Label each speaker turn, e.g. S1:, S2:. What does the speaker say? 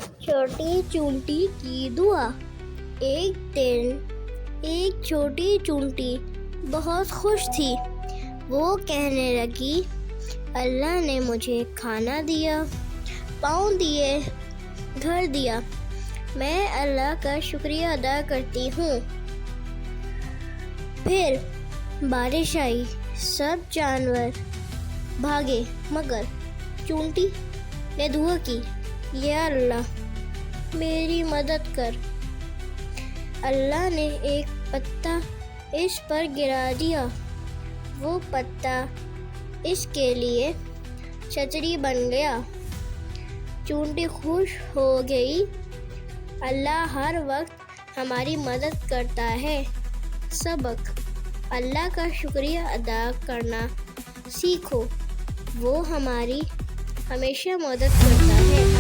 S1: چھوٹی چونٹی کی دعا۔ ایک دن ایک چھوٹی چونٹی بہت خوش تھی۔ وہ کہنے لگی، اللہ نے مجھے کھانا دیا، پاؤں دیے، گھر دیا، میں اللہ کا شکریہ ادا کرتی ہوں۔ پھر بارش آئی، سب جانور بھاگے، مگر چونٹی نے دعا کی، یا اللہ میری مدد کر۔ اللہ نے ایک پتا اس پر گرا دیا، وہ پتا اس کے لیے چھتری بن گیا۔ چونٹی خوش ہو گئی، اللہ ہر وقت ہماری مدد کرتا ہے۔ سبق: اللہ کا شکریہ ادا کرنا سیکھو، وہ ہماری ہمیشہ مدد کرتا ہے۔